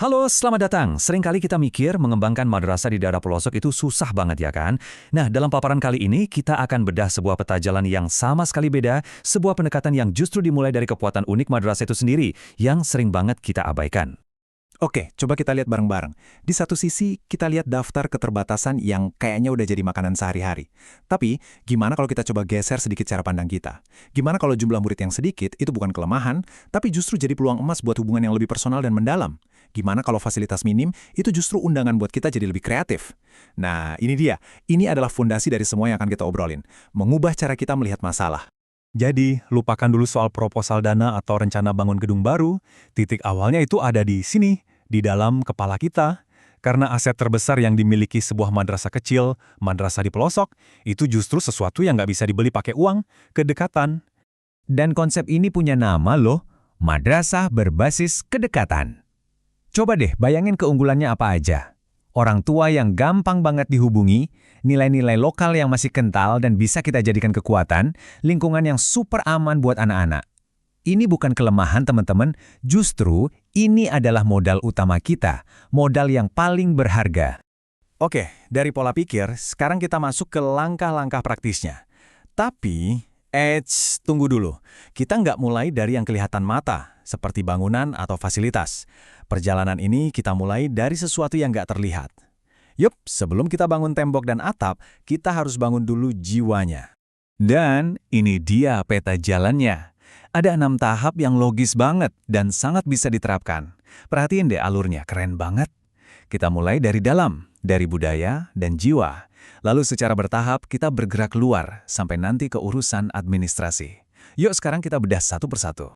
Halo, selamat datang. Seringkali kita mikir mengembangkan madrasah di daerah pelosok itu susah banget ya kan? Nah, dalam paparan kali ini kita akan bedah sebuah peta jalan yang sama sekali beda, sebuah pendekatan yang justru dimulai dari kekuatan unik madrasah itu sendiri, yang sering banget kita abaikan. Oke, coba kita lihat bareng-bareng. Di satu sisi, kita lihat daftar keterbatasan yang kayaknya udah jadi makanan sehari-hari. Tapi, gimana kalau kita coba geser sedikit cara pandang kita? Gimana kalau jumlah murid yang sedikit itu bukan kelemahan, tapi justru jadi peluang emas buat hubungan yang lebih personal dan mendalam? Gimana kalau fasilitas minim itu justru undangan buat kita jadi lebih kreatif? Nah, ini dia. Ini adalah fondasi dari semua yang akan kita obrolin. Mengubah cara kita melihat masalah. Jadi, lupakan dulu soal proposal dana atau rencana bangun gedung baru. Titik awalnya itu ada di sini, di dalam kepala kita. Karena aset terbesar yang dimiliki sebuah madrasah kecil, madrasah di pelosok, itu justru sesuatu yang nggak bisa dibeli pakai uang, kedekatan. Dan konsep ini punya nama loh, madrasah berbasis kedekatan. Coba deh bayangin keunggulannya apa aja. Orang tua yang gampang banget dihubungi, nilai-nilai lokal yang masih kental dan bisa kita jadikan kekuatan, lingkungan yang super aman buat anak-anak. Ini bukan kelemahan teman-teman, justru ini adalah modal utama kita, modal yang paling berharga. Oke, dari pola pikir, sekarang kita masuk ke langkah-langkah praktisnya. Tapi, tunggu dulu. Kita nggak mulai dari yang kelihatan mata, seperti bangunan atau fasilitas. Perjalanan ini kita mulai dari sesuatu yang nggak terlihat. Yup, sebelum kita bangun tembok dan atap, kita harus bangun dulu jiwanya. Dan ini dia peta jalannya. Ada 6 tahap yang logis banget dan sangat bisa diterapkan. Perhatiin deh alurnya, keren banget. Kita mulai dari dalam, dari budaya dan jiwa. Lalu secara bertahap kita bergerak luar sampai nanti ke urusan administrasi. Yuk sekarang kita bedah satu persatu.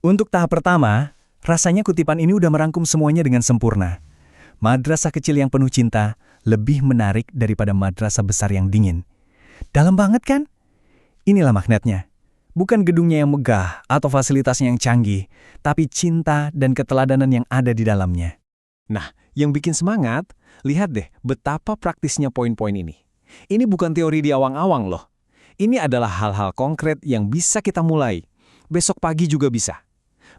Untuk tahap pertama, rasanya kutipan ini udah merangkum semuanya dengan sempurna. Madrasah kecil yang penuh cinta lebih menarik daripada madrasah besar yang dingin. Dalam banget kan? Inilah magnetnya. Bukan gedungnya yang megah atau fasilitasnya yang canggih, tapi cinta dan keteladanan yang ada di dalamnya. Nah, yang bikin semangat, lihat deh betapa praktisnya poin-poin ini. Ini bukan teori di awang-awang loh. Ini adalah hal-hal konkret yang bisa kita mulai. Besok pagi juga bisa.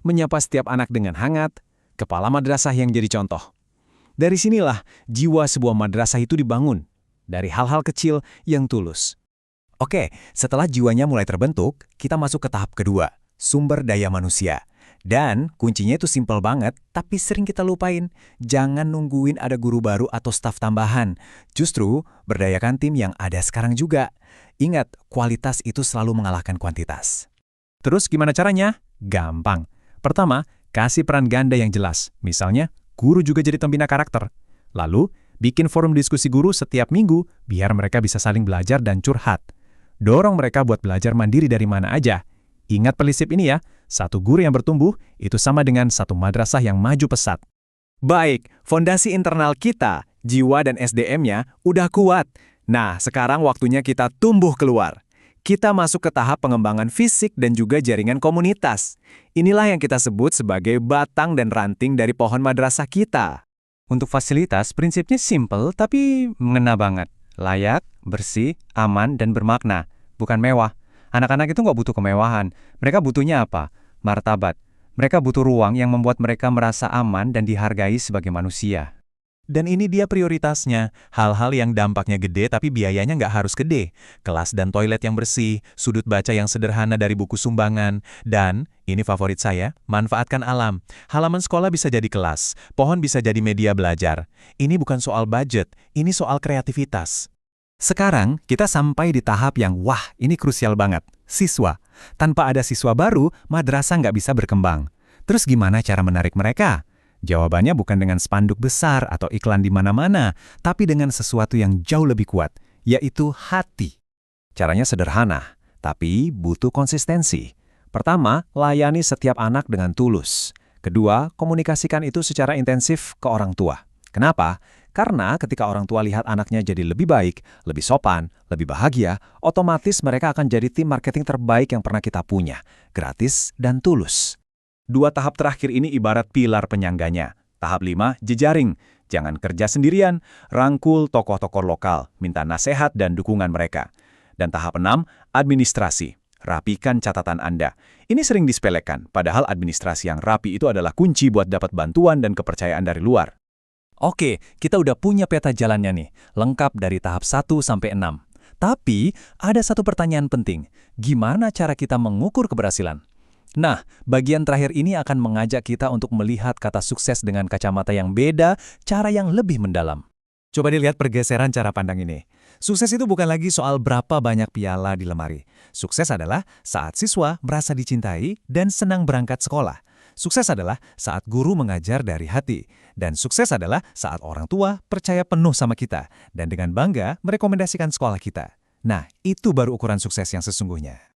Menyapa setiap anak dengan hangat, kepala madrasah yang jadi contoh. Dari sinilah jiwa sebuah madrasah itu dibangun, dari hal-hal kecil yang tulus. Oke, setelah jiwanya mulai terbentuk, kita masuk ke tahap kedua, sumber daya manusia. Dan kuncinya itu simpel banget, tapi sering kita lupain. Jangan nungguin ada guru baru atau staf tambahan. Justru, berdayakan tim yang ada sekarang juga. Ingat, kualitas itu selalu mengalahkan kuantitas. Terus gimana caranya? Gampang. Pertama, kasih peran ganda yang jelas. Misalnya, guru juga jadi pembina karakter. Lalu, bikin forum diskusi guru setiap minggu biar mereka bisa saling belajar dan curhat. Dorong mereka buat belajar mandiri dari mana aja. Ingat prinsip ini ya, satu guru yang bertumbuh itu sama dengan satu madrasah yang maju pesat. Baik, fondasi internal kita, jiwa dan SDM-nya udah kuat. Nah, sekarang waktunya kita tumbuh keluar. Kita masuk ke tahap pengembangan fisik dan juga jaringan komunitas. Inilah yang kita sebut sebagai batang dan ranting dari pohon madrasah kita. Untuk fasilitas, prinsipnya simple tapi mengena banget. Layak, bersih, aman, dan bermakna. Bukan mewah. Anak-anak itu nggak butuh kemewahan. Mereka butuhnya apa? Martabat. Mereka butuh ruang yang membuat mereka merasa aman dan dihargai sebagai manusia. Dan ini dia prioritasnya, hal-hal yang dampaknya gede tapi biayanya nggak harus gede. Kelas dan toilet yang bersih, sudut baca yang sederhana dari buku sumbangan, dan, ini favorit saya, manfaatkan alam. Halaman sekolah bisa jadi kelas, pohon bisa jadi media belajar. Ini bukan soal budget, ini soal kreativitas. Sekarang, kita sampai di tahap yang, wah, ini krusial banget. Siswa. Tanpa ada siswa baru, madrasah nggak bisa berkembang. Terus gimana cara menarik mereka? Jawabannya bukan dengan spanduk besar atau iklan di mana-mana, tapi dengan sesuatu yang jauh lebih kuat, yaitu hati. Caranya sederhana, tapi butuh konsistensi. Pertama, layani setiap anak dengan tulus. Kedua, komunikasikan itu secara intensif ke orang tua. Kenapa? Karena ketika orang tua lihat anaknya jadi lebih baik, lebih sopan, lebih bahagia, otomatis mereka akan jadi tim marketing terbaik yang pernah kita punya, gratis dan tulus. Dua tahap terakhir ini ibarat pilar penyangganya. Tahap 5, jejaring. Jangan kerja sendirian, rangkul tokoh-tokoh lokal, minta nasihat dan dukungan mereka. Dan tahap 6, administrasi. Rapikan catatan Anda. Ini sering disepelekan, padahal administrasi yang rapi itu adalah kunci buat dapat bantuan dan kepercayaan dari luar. Oke, kita udah punya peta jalannya nih, lengkap dari tahap 1 sampai 6. Tapi, ada satu pertanyaan penting. Gimana cara kita mengukur keberhasilan? Nah, bagian terakhir ini akan mengajak kita untuk melihat kata sukses dengan kacamata yang beda, cara yang lebih mendalam. Coba dilihat pergeseran cara pandang ini. Sukses itu bukan lagi soal berapa banyak piala di lemari. Sukses adalah saat siswa merasa dicintai dan senang berangkat sekolah. Sukses adalah saat guru mengajar dari hati. Dan sukses adalah saat orang tua percaya penuh sama kita dan dengan bangga merekomendasikan sekolah kita. Nah, itu baru ukuran sukses yang sesungguhnya.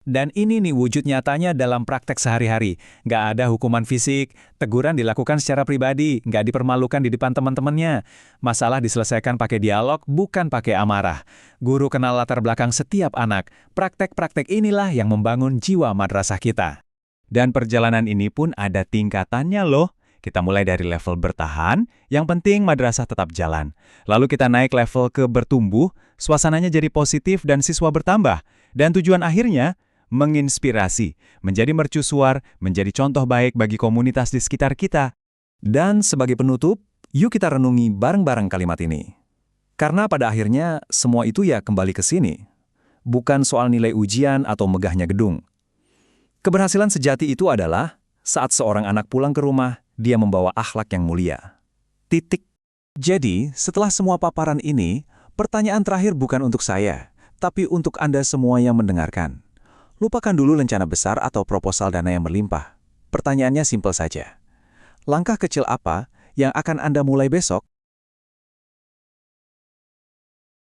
Dan ini nih wujud nyatanya dalam praktek sehari-hari. Nggak ada hukuman fisik, teguran dilakukan secara pribadi, nggak dipermalukan di depan teman-temannya. Masalah diselesaikan pakai dialog, bukan pakai amarah. Guru kenal latar belakang setiap anak. Praktek-praktek inilah yang membangun jiwa madrasah kita. Dan perjalanan ini pun ada tingkatannya loh. Kita mulai dari level bertahan, yang penting madrasah tetap jalan. Lalu kita naik level ke bertumbuh, suasananya jadi positif dan siswa bertambah. Dan tujuan akhirnya, menginspirasi, menjadi mercusuar, menjadi contoh baik bagi komunitas di sekitar kita. Dan sebagai penutup, yuk kita renungi bareng-bareng kalimat ini. Karena pada akhirnya semua itu ya kembali ke sini. Bukan soal nilai ujian atau megahnya gedung. Keberhasilan sejati itu adalah saat seorang anak pulang ke rumah, dia membawa akhlak yang mulia. Titik. Jadi, setelah semua paparan ini, pertanyaan terakhir bukan untuk saya, tapi untuk Anda semua yang mendengarkan. Lupakan dulu rencana besar atau proposal dana yang berlimpah. Pertanyaannya simpel saja. Langkah kecil apa yang akan Anda mulai besok